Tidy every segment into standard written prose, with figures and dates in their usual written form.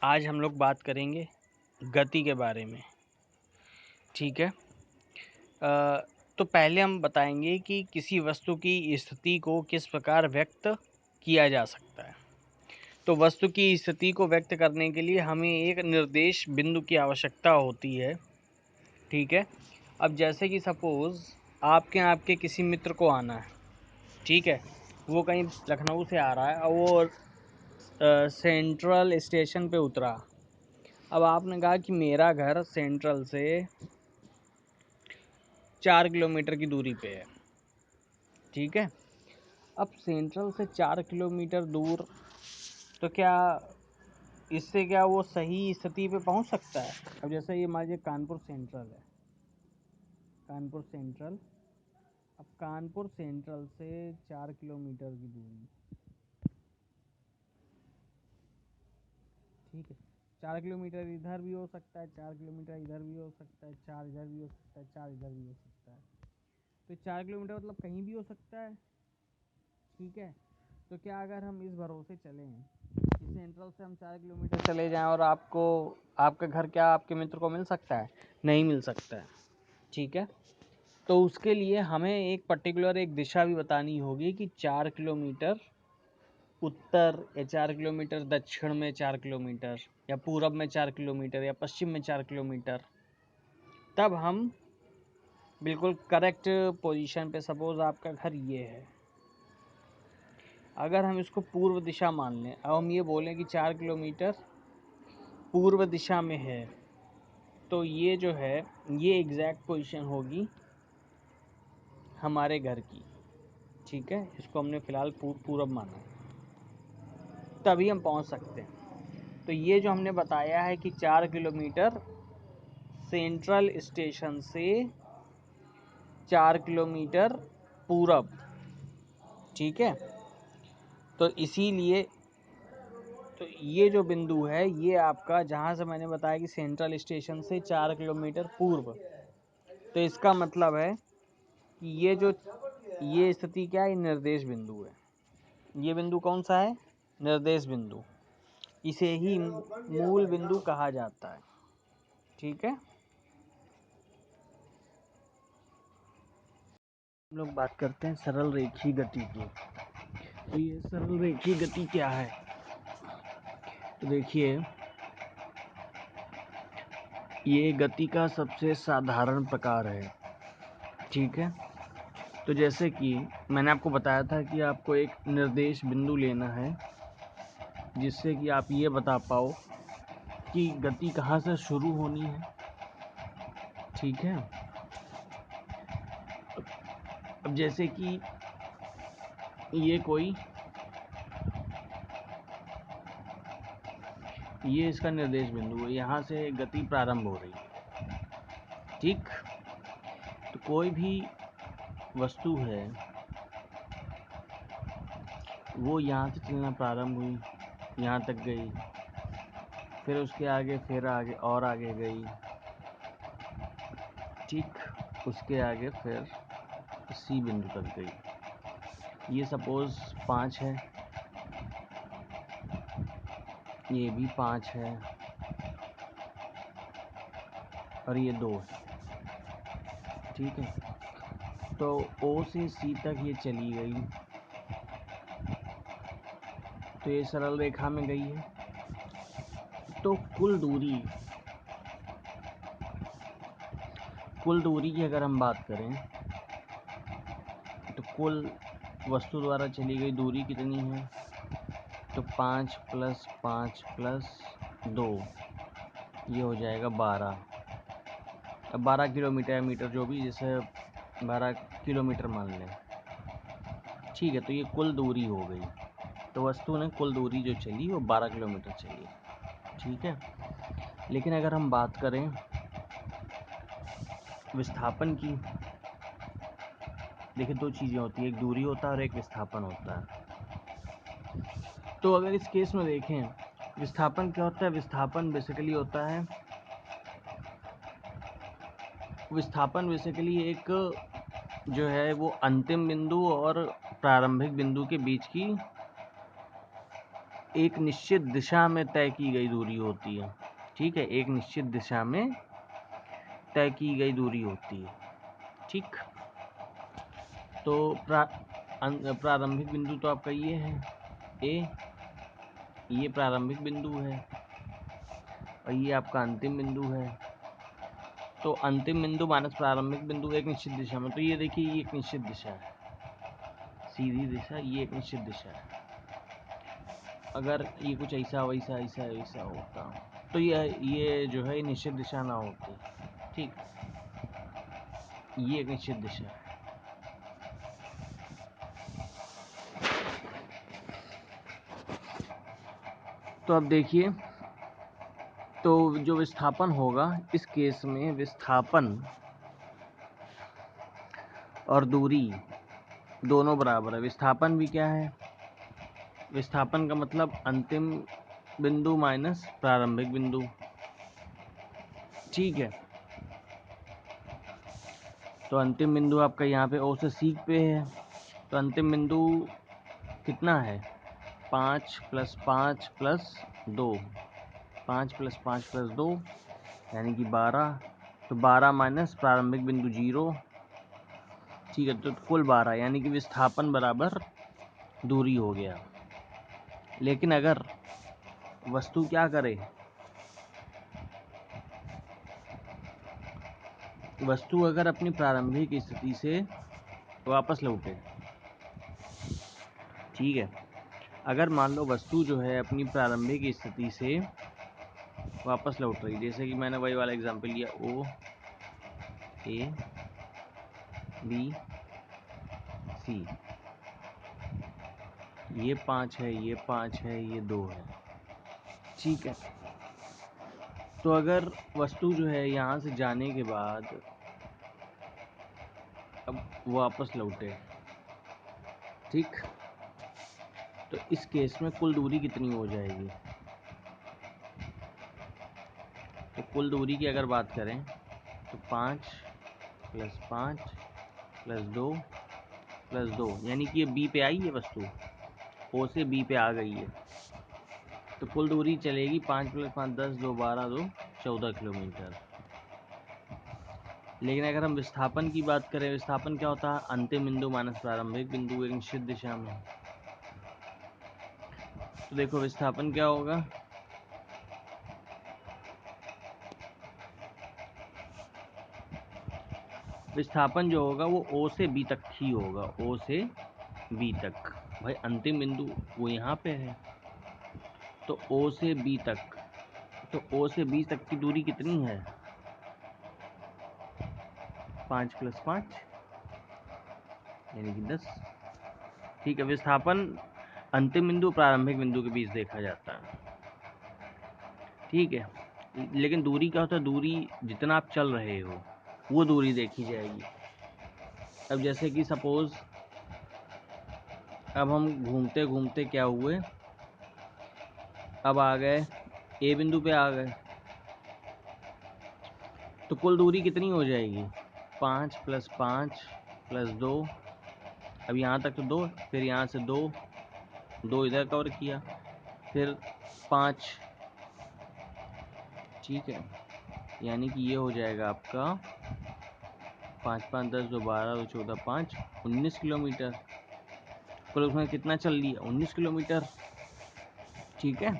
आज हम लोग बात करेंगे गति के बारे में। ठीक है। तो पहले हम बताएंगे कि किसी वस्तु की स्थिति को किस प्रकार व्यक्त किया जा सकता है। तो वस्तु की स्थिति को व्यक्त करने के लिए हमें एक निर्देश बिंदु की आवश्यकता होती है। ठीक है। अब जैसे कि सपोज़ आपके किसी मित्र को आना है। ठीक है। वो कहीं लखनऊ से आ रहा है और वो सेंट्रल स्टेशन पे उतरा। अब आपने कहा कि मेरा घर सेंट्रल से 4 किलोमीटर की दूरी पे है। ठीक है। अब सेंट्रल से 4 किलोमीटर दूर, तो क्या इससे क्या वो सही स्थिति पे पहुंच सकता है? अब जैसे ये मान लीजिए कानपुर सेंट्रल है, कानपुर सेंट्रल। अब कानपुर सेंट्रल से 4 किलोमीटर की दूरी, ठीक है। 4 किलोमीटर इधर भी हो सकता है, 4 किलोमीटर इधर भी हो सकता है, 4 इधर भी हो सकता है, 4 इधर भी हो सकता है। तो 4 किलोमीटर मतलब कहीं भी हो सकता है। ठीक है। तो क्या अगर हम इस भरोसे चलें कि सेंट्रल से हम 4 किलोमीटर चले जाएं और आपको आपका घर क्या आपके मित्र को मिल सकता है? नहीं मिल सकता है। ठीक है। तो उसके लिए हमें एक पर्टिकुलर एक दिशा भी बतानी होगी कि 4 किलोमीटर उत्तर या 4 किलोमीटर दक्षिण में 4 किलोमीटर या पूरब में 4 किलोमीटर या पश्चिम में 4 किलोमीटर। तब हम बिल्कुल करेक्ट पोजीशन पे, सपोज आपका घर ये है, अगर हम इसको पूर्व दिशा मान लें, अब हम ये बोलें कि 4 किलोमीटर पूर्व दिशा में है, तो ये जो है ये एग्जैक्ट पोजीशन होगी हमारे घर की। ठीक है। इसको हमने फ़िलहाल पूरब माना है, तभी हम पहुंच सकते हैं। तो ये जो हमने बताया है कि 4 किलोमीटर सेंट्रल स्टेशन से 4 किलोमीटर पूरब। ठीक है। तो इसीलिए तो ये जो बिंदु है ये आपका, जहाँ से मैंने बताया कि सेंट्रल स्टेशन से 4 किलोमीटर पूर्व, तो इसका मतलब है कि ये स्थिति क्या है? निर्देश बिंदु है। ये बिंदु कौन सा है? निर्देश बिंदु। इसे ही मूल बिंदु कहा जाता है। ठीक है। हम लोग बात करते हैं सरल रेखीय गति की। तो ये सरल रेखीय गति क्या है? तो देखिए, ये गति का सबसे साधारण प्रकार है। ठीक है। तो जैसे कि मैंने आपको बताया था कि आपको एक निर्देश बिंदु लेना है जिससे कि आप ये बता पाओ कि गति कहाँ से शुरू होनी है। ठीक है। अब जैसे कि ये इसका निर्देश बिंदु है, यहाँ से गति प्रारंभ हो रही है। ठीक। तो कोई भी वस्तु है वो यहाँ से चलना प्रारंभ हुई, यहाँ तक गई, फिर उसके आगे फिर आगे और आगे गई। ठीक। उसके आगे फिर सी बिंदु तक गई। ये सपोज 5 है, ये भी 5 है और ये 2 है। ठीक है। तो O से C तक ये चली गई, तो ये सरल रेखा में गई है। तो कुल दूरी की अगर हम बात करें तो कुल वस्तु द्वारा चली गई दूरी कितनी है? तो 5 + 5 + 2, ये हो जाएगा 12। अब 12 किलोमीटर या मीटर जो भी, जैसे 12 किलोमीटर मान लें। ठीक है। तो ये कुल दूरी हो गई। तो वस्तु ने कुल दूरी जो चली वो 12 किलोमीटर चली। ठीक है। लेकिन अगर हम बात करें विस्थापन की, देखिए 2 चीज़ें होती है, एक दूरी होता है और एक विस्थापन होता है। तो अगर इस केस में देखें, विस्थापन क्या होता है? विस्थापन बेसिकली होता है, विस्थापन बेसिकली एक जो है वो अंतिम बिंदु और प्रारंभिक बिंदु के बीच की एक निश्चित दिशा में तय की गई दूरी होती है। ठीक है, एक निश्चित दिशा में तय की गई दूरी होती है। ठीक, तो प्रारंभिक बिंदु तो आपका ये है ए, ये प्रारंभिक बिंदु है और ये आपका अंतिम बिंदु है। तो अंतिम बिंदु माइनस प्रारंभिक बिंदु एक निश्चित दिशा में, तो ये देखिए ये एक निश्चित दिशा है, सीधी दिशा, ये एक निश्चित दिशा है। अगर ये कुछ ऐसा वैसा ऐसा ऐसा होता तो ये जो है निश्चित दिशा ना होती। ठीक, ये एक निश्चित दिशा है। तो अब देखिए, तो जो विस्थापन होगा इस केस में, विस्थापन और दूरी दोनों बराबर है। विस्थापन भी क्या है, विस्थापन का मतलब अंतिम बिंदु माइनस प्रारंभिक बिंदु। ठीक है, तो अंतिम बिंदु आपका यहाँ पे ओ से सी पे है, तो अंतिम बिंदु कितना है 5 + 5 + 2, 5 + 5 + 2 यानी कि 12, तो 12 माइनस प्रारंभिक बिंदु 0। ठीक है, तो कुल 12 यानी कि विस्थापन बराबर दूरी हो गया। लेकिन अगर वस्तु क्या करे, वस्तु अगर अपनी प्रारंभिक स्थिति से वापस लौटे, ठीक है, अगर मान लो वस्तु जो है अपनी प्रारंभिक स्थिति से वापस लौट रही, जैसे कि मैंने वही वाला एग्जांपल लिया, ओ ए बी सी, ये 5 है, ये 5 है, ये 2 है। ठीक है, तो अगर वस्तु जो है यहाँ से जाने के बाद अब वापस लौटे, ठीक, तो इस केस में कुल दूरी कितनी हो जाएगी, तो कुल दूरी की अगर बात करें तो 5 + 5 + 2 + 2 यानी कि ये बी पे आई है, वस्तु ओ से बी पे आ गई है, तो कुल दूरी चलेगी 5 + 5 10, 2 12, 2 14 किलोमीटर। लेकिन अगर हम विस्थापन की बात करें, विस्थापन क्या होता है, अंतिम बिंदु माइनस प्रारंभिक बिंदु एक निश्चित दिशा में। तो देखो विस्थापन क्या होगा, विस्थापन जो होगा वो ओ से बी तक ही होगा, ओ से बी तक। भाई अंतिम बिंदु वो यहाँ पे है, तो ओ से बी तक, तो ओ से बी तक की दूरी कितनी है 5 + 5 यानी कि 10। ठीक है, विस्थापन अंतिम बिंदु प्रारंभिक बिंदु के बीच देखा जाता है। ठीक है, लेकिन दूरी क्या होता है, दूरी जितना आप चल रहे हो वो दूरी देखी जाएगी। अब जैसे कि सपोज अब हम घूमते घूमते क्या हुए, अब आ गए ए बिंदु पे आ गए, तो कुल दूरी कितनी हो जाएगी 5 + 5 + 2, अब यहाँ तक तो 2, फिर यहाँ से 2 2 इधर कवर किया, फिर 5। ठीक है, यानी कि ये हो जाएगा आपका 5 × 5 = 10, 2 12, 2 14, 5 19 किलोमीटर। कुल उसमें कितना चल लिया 19 किलोमीटर। ठीक है,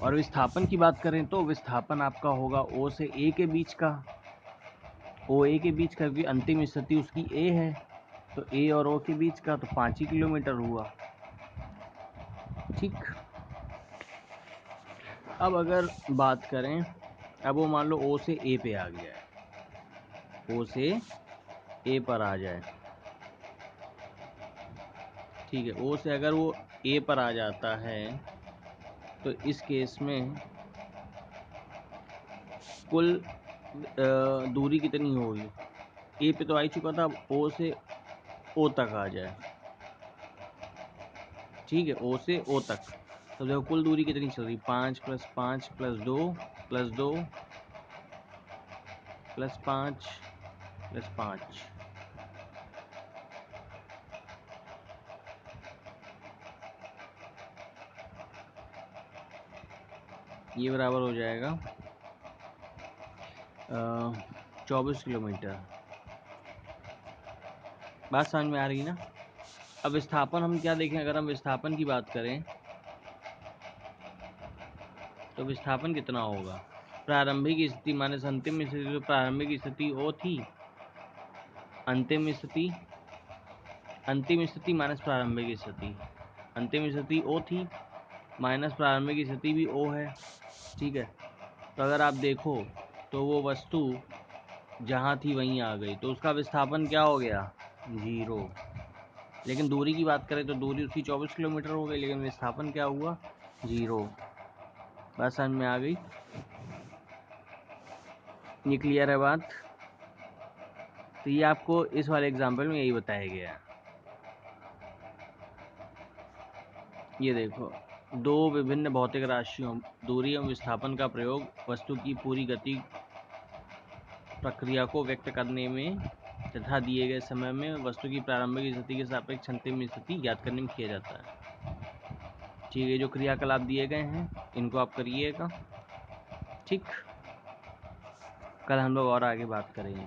और विस्थापन की बात करें तो विस्थापन आपका होगा ओ से ए के बीच का, ओ ए के बीच का, क्योंकि अंतिम स्थिति उसकी ए है, तो ए और ओ के बीच का, तो 5 ही किलोमीटर हुआ। ठीक, अब अगर बात करें, अब वो मान लो ओ से ए पे आ गया है, ओ से ए पर आ जाए। ठीक है, ओ से अगर वो ए पर आ जाता है तो इस केस में कुल दूरी कितनी होगी, ए पे तो आ ही चुका था, अब ओ से ओ तक आ जाए। ठीक है, ओ से ओ तक, तो देखो कुल दूरी कितनी चल रही, 5 + 5 + 2 + 2 + 5 + 5। ये बराबर हो जाएगा 24 किलोमीटर। बात समझ में आ रही ना। अब विस्थापन हम क्या देखें, अगर हम विस्थापन की बात करें तो विस्थापन कितना होगा, प्रारंभिक स्थिति माइनस अंतिम स्थिति, तो प्रारंभिक स्थिति ओ थी, अंतिम स्थिति माइनस प्रारंभिक स्थिति, अंतिम स्थिति ओ थी माइनस प्रारंभिक स्थिति भी ओ है, ठीक है। तो अगर आप देखो तो वो वस्तु जहाँ थी वहीं आ गई, तो उसका विस्थापन क्या हो गया, 0। लेकिन दूरी की बात करें तो दूरी उसकी 24 किलोमीटर हो गई, लेकिन विस्थापन क्या हुआ, 0। बात समझ में आ गई, ये क्लियर है बात। तो ये आपको इस वाले एग्जाम्पल में यही बताया गया है। ये देखो, दो विभिन्न भौतिक राशियों दूरी एवं विस्थापन का प्रयोग वस्तु की पूरी गति प्रक्रिया को व्यक्त करने में तथा दिए गए समय में वस्तु की प्रारंभिक स्थिति के सापेक्ष अंतिम स्थिति ज्ञात करने में किया जाता है। ठीक है, जो क्रियाकलाप दिए गए हैं इनको आप करिएगा, ठीक। कल हम लोग और आगे बात करेंगे।